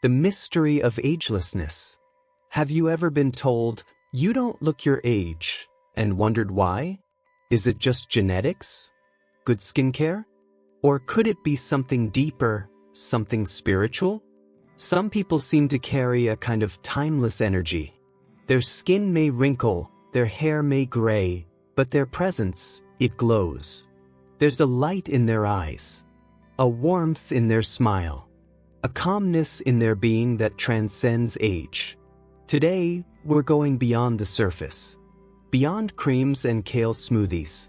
The mystery of agelessness. Have you ever been told, "You don't look your age," and wondered why? Is it just genetics? Good skincare? Or could it be something deeper, something spiritual? Some people seem to carry a kind of timeless energy. Their skin may wrinkle, their hair may gray, but their presence, it glows. There's a light in their eyes, a warmth in their smile, a calmness in their being that transcends age. Today, we're going beyond the surface, beyond creams and kale smoothies.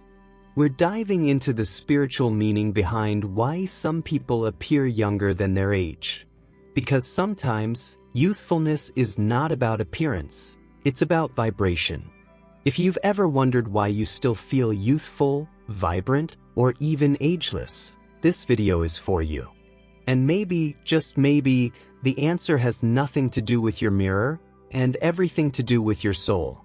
We're diving into the spiritual meaning behind why some people appear younger than their age. Because sometimes, youthfulness is not about appearance, it's about vibration. If you've ever wondered why you still feel youthful, vibrant, or even ageless, this video is for you. And maybe, just maybe, the answer has nothing to do with your mirror and everything to do with your soul.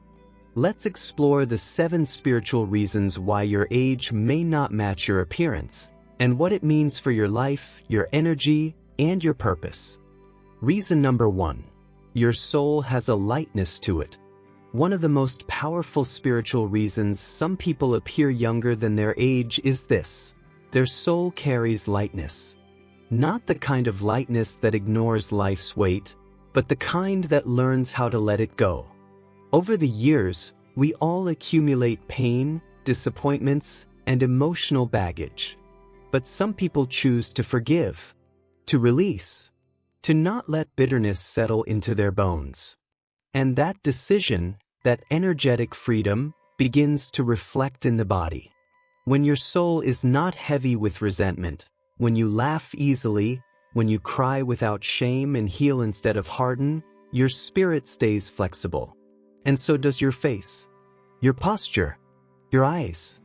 Let's explore the 7 spiritual reasons why your age may not match your appearance, and what it means for your life, your energy, and your purpose. Reason number 1. Your soul has a lightness to it. One of the most powerful spiritual reasons some people appear younger than their age is this: their soul carries lightness. Not the kind of lightness that ignores life's weight, but the kind that learns how to let it go. Over the years, we all accumulate pain, disappointments, and emotional baggage. But some people choose to forgive, to release, to not let bitterness settle into their bones. And that decision, that energetic freedom, begins to reflect in the body. When your soul is not heavy with resentment, when you laugh easily, when you cry without shame and heal instead of harden, your spirit stays flexible. And so does your face, your posture, your eyes.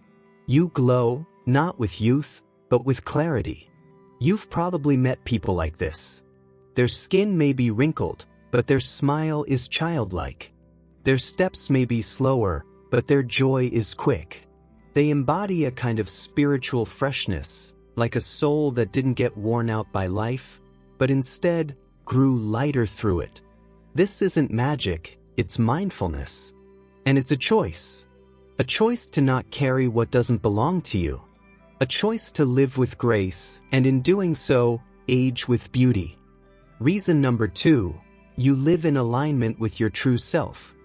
You glow, not with youth, but with clarity. You've probably met people like this. Their skin may be wrinkled, but their smile is childlike. Their steps may be slower, but their joy is quick. They embody a kind of spiritual freshness, like a soul that didn't get worn out by life, but instead grew lighter through it. This isn't magic, it's mindfulness. And it's a choice. A choice to not carry what doesn't belong to you. A choice to live with grace, and in doing so, age with beauty. Reason number 2, you live in alignment with your true self.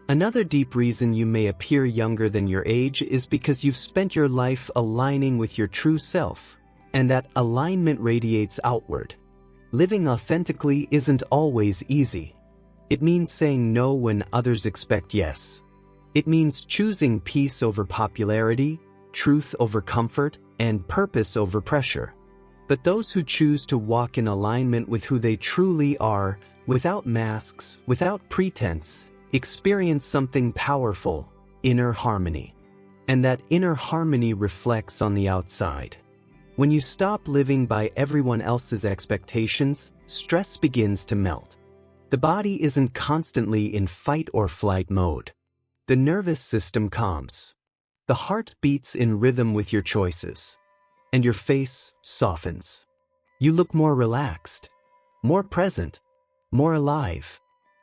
Another deep reason you may appear younger than your age is because you've spent your life aligning with your true self, and that alignment radiates outward. Living authentically isn't always easy. It means saying no when others expect yes. It means choosing peace over popularity, truth over comfort, and purpose over pressure. But those who choose to walk in alignment with who they truly are, without masks, without pretense, experience something powerful: inner harmony. And that inner harmony reflects on the outside. When you stop living by everyone else's expectations, stress begins to melt. The body isn't constantly in fight or flight mode. The nervous system calms. The heart beats in rhythm with your choices. And your face softens. You look more relaxed, more present, more alive.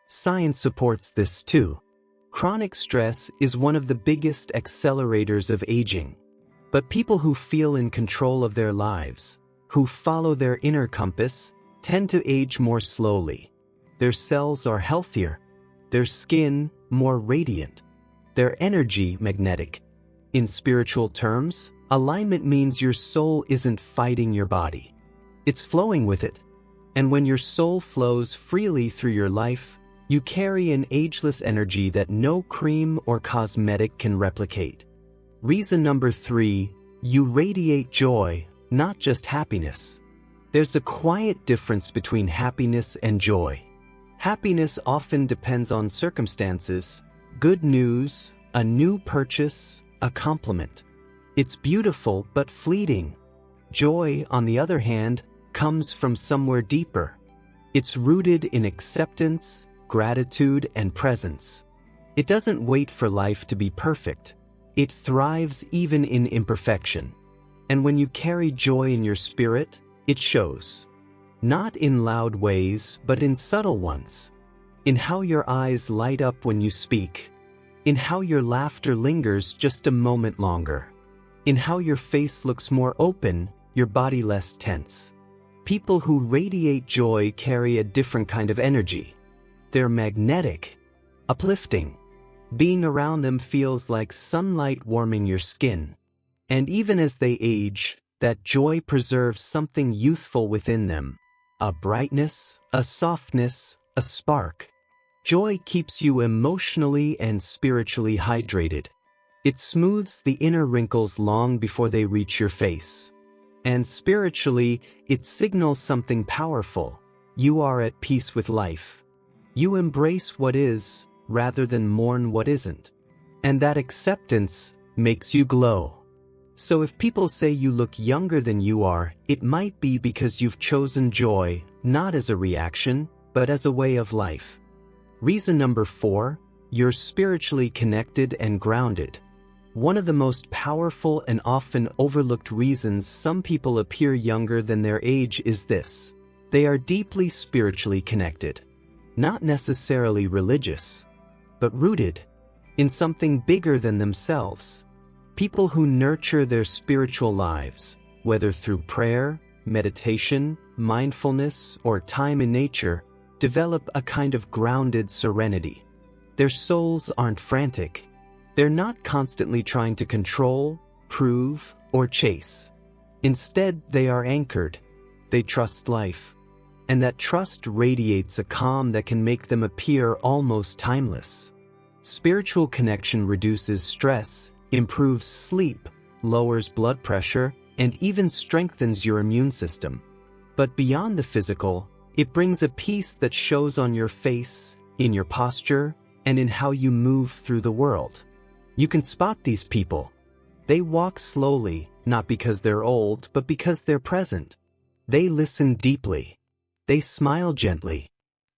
Science supports this too. Chronic stress is one of the biggest accelerators of aging. But people who feel in control of their lives, who follow their inner compass, tend to age more slowly. Their cells are healthier, their skin more radiant, their energy magnetic. In spiritual terms, alignment means your soul isn't fighting your body. It's flowing with it. And when your soul flows freely through your life, you carry an ageless energy that no cream or cosmetic can replicate. Reason number 3, you radiate joy, not just happiness. There's a quiet difference between happiness and joy. Happiness often depends on circumstances, good news, a new purchase, a compliment. It's beautiful but fleeting. Joy, on the other hand, comes from somewhere deeper. It's rooted in acceptance, gratitude, and presence. It doesn't wait for life to be perfect. It thrives even in imperfection. And when you carry joy in your spirit, it shows. Not in loud ways, but in subtle ones. In how your eyes light up when you speak. In how your laughter lingers just a moment longer. In how your face looks more open, your body less tense. People who radiate joy carry a different kind of energy. They're magnetic, uplifting. Being around them feels like sunlight warming your skin. And even as they age, that joy preserves something youthful within them. A brightness, a softness, a spark. Joy keeps you emotionally and spiritually hydrated. It smooths the inner wrinkles long before they reach your face. And spiritually, it signals something powerful. You are at peace with life. You embrace what is, rather than mourn what isn't. And that acceptance makes you glow. So if people say you look younger than you are, it might be because you've chosen joy, not as a reaction, but as a way of life. Reason number 4, you're spiritually connected and grounded. One of the most powerful and often overlooked reasons some people appear younger than their age is this. They are deeply spiritually connected. Not necessarily religious, but rooted in something bigger than themselves. People who nurture their spiritual lives, whether through prayer, meditation, mindfulness, or time in nature, develop a kind of grounded serenity. Their souls aren't frantic. They're not constantly trying to control, prove, or chase. Instead, they are anchored. They trust life. And that trust radiates a calm that can make them appear almost timeless. Spiritual connection reduces stress, improves sleep, lowers blood pressure, and even strengthens your immune system. But beyond the physical, it brings a peace that shows on your face, in your posture, and in how you move through the world. You can spot these people. They walk slowly, not because they're old, but because they're present. They listen deeply. They smile gently.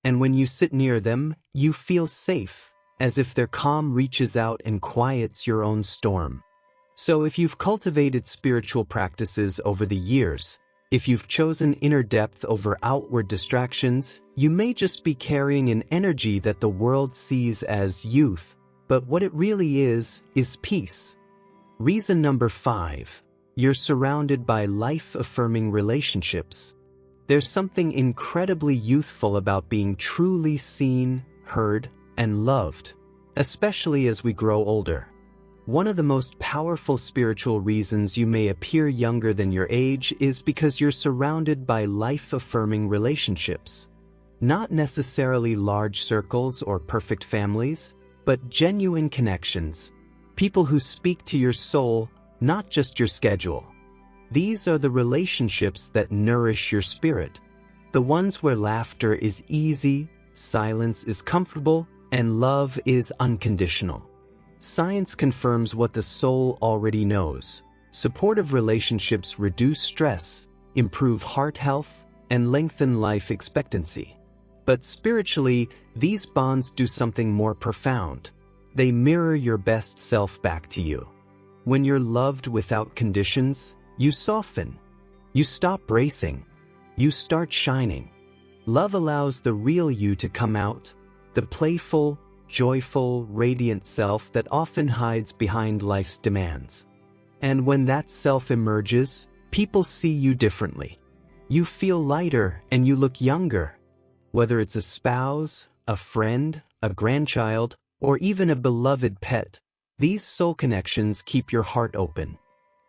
And when you sit near them, you feel safe, as if their calm reaches out and quiets your own storm. So if you've cultivated spiritual practices over the years, if you've chosen inner depth over outward distractions, you may just be carrying an energy that the world sees as youth, but what it really is peace. Reason number 5, you're surrounded by life-affirming relationships. There's something incredibly youthful about being truly seen, heard, and loved, especially as we grow older. One of the most powerful spiritual reasons you may appear younger than your age is because you're surrounded by life-affirming relationships. Not necessarily large circles or perfect families, but genuine connections. People who speak to your soul, not just your schedule. These are the relationships that nourish your spirit. The ones where laughter is easy, silence is comfortable, and love is unconditional. Science confirms what the soul already knows. Supportive relationships reduce stress, improve heart health, and lengthen life expectancy. But spiritually, these bonds do something more profound. They mirror your best self back to you. When you're loved without conditions, you soften. You stop bracing. You start shining. Love allows the real you to come out, the playful, joyful, radiant self that often hides behind life's demands. And when that self emerges, people see you differently. You feel lighter and you look younger. Whether it's a spouse, a friend, a grandchild, or even a beloved pet, these soul connections keep your heart open.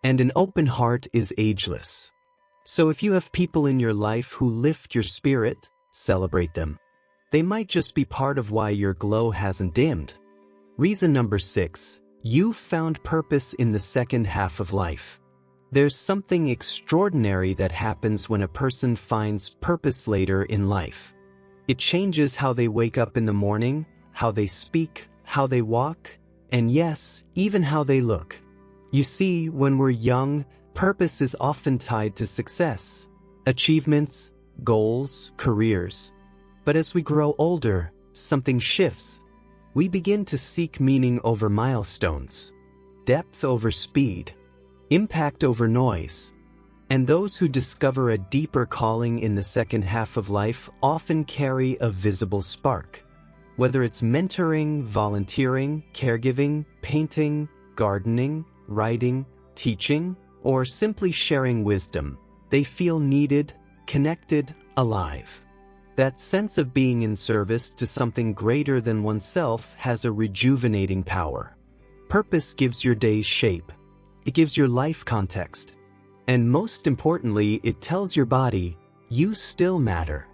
And an open heart is ageless. So if you have people in your life who lift your spirit, celebrate them. They might just be part of why your glow hasn't dimmed. Reason number 6, you've found purpose in the second half of life. There's something extraordinary that happens when a person finds purpose later in life. It changes how they wake up in the morning, how they speak, how they walk, and yes, even how they look. You see, when we're young, purpose is often tied to success, achievements, goals, careers. But as we grow older, something shifts. We begin to seek meaning over milestones, depth over speed, impact over noise. And those who discover a deeper calling in the second half of life often carry a visible spark. Whether it's mentoring, volunteering, caregiving, painting, gardening, writing, teaching, or simply sharing wisdom, they feel needed, connected, alive. That sense of being in service to something greater than oneself has a rejuvenating power. Purpose gives your days shape. It gives your life context. And most importantly, it tells your body, you still matter.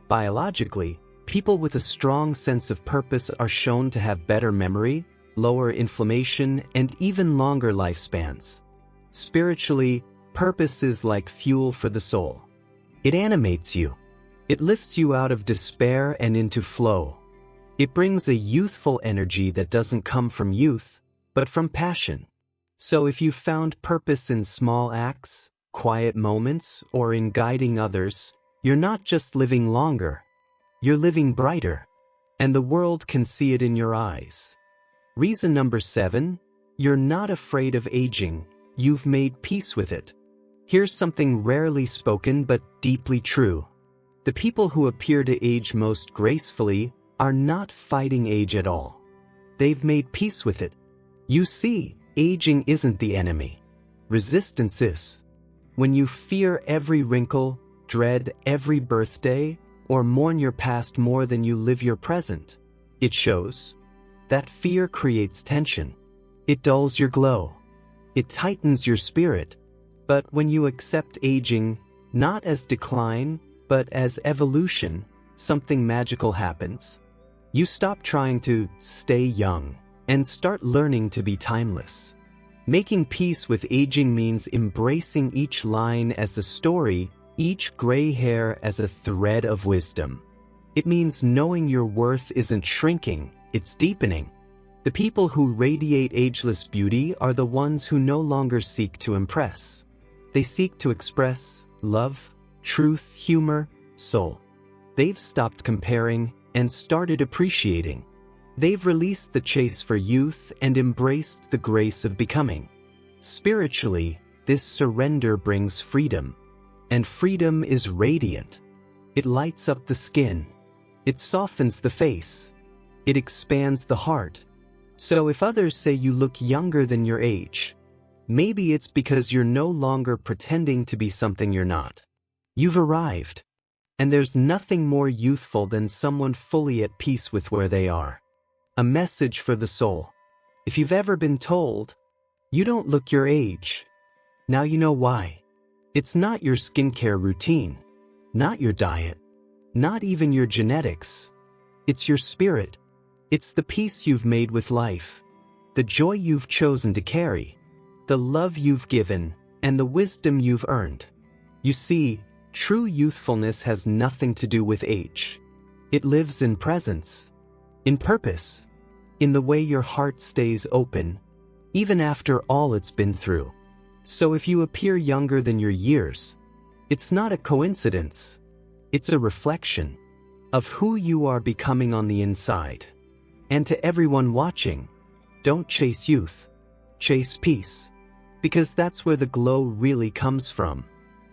Biologically, people with a strong sense of purpose are shown to have better memory, lower inflammation, and even longer lifespans. Spiritually, purpose is like fuel for the soul. It animates you. It lifts you out of despair and into flow. It brings a youthful energy that doesn't come from youth, but from passion. So if you found purpose in small acts, quiet moments, or in guiding others, you're not just living longer. You're living brighter, and the world can see it in your eyes. Reason number 7, you're not afraid of aging. You've made peace with it. Here's something rarely spoken but deeply true. The people who appear to age most gracefully are not fighting age at all. They've made peace with it. You see, aging isn't the enemy. Resistance is. When you fear every wrinkle, dread every birthday, or mourn your past more than you live your present, it shows. That fear creates tension. It dulls your glow. It tightens your spirit. But when you accept aging, not as decline, but as evolution, something magical happens. You stop trying to stay young and start learning to be timeless. Making peace with aging means embracing each line as a story, each gray hair as a thread of wisdom. It means knowing your worth isn't shrinking, it's deepening. The people who radiate ageless beauty are the ones who no longer seek to impress. They seek to express love, truth, humor, soul. They've stopped comparing and started appreciating. They've released the chase for youth and embraced the grace of becoming. Spiritually, this surrender brings freedom. And freedom is radiant. It lights up the skin. It softens the face. It expands the heart. So if others say you look younger than your age, maybe it's because you're no longer pretending to be something you're not. You've arrived. And there's nothing more youthful than someone fully at peace with where they are. A message for the soul. If you've ever been told, you don't look your age, now you know why. It's not your skincare routine, not your diet, not even your genetics. It's your spirit. It's the peace you've made with life, the joy you've chosen to carry, the love you've given, and the wisdom you've earned. You see, true youthfulness has nothing to do with age. It lives in presence, in purpose, in the way your heart stays open, even after all it's been through. So if you appear younger than your years, it's not a coincidence. It's a reflection of who you are becoming on the inside. And to everyone watching, don't chase youth, chase peace, because that's where the glow really comes from.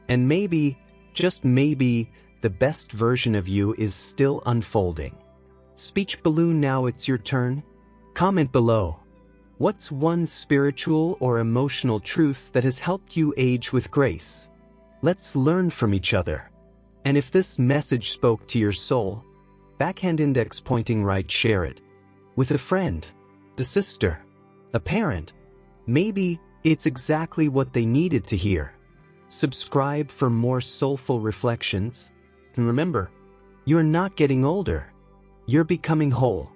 And maybe, just maybe, the best version of you is still unfolding. Speech balloon, now it's your turn. Comment below. What's one spiritual or emotional truth that has helped you age with grace? Let's learn from each other. And if this message spoke to your soul, backhand index pointing right, share it. With a friend, a sister, a parent. Maybe it's exactly what they needed to hear. Subscribe for more soulful reflections. And remember, you're not getting older. You're becoming whole.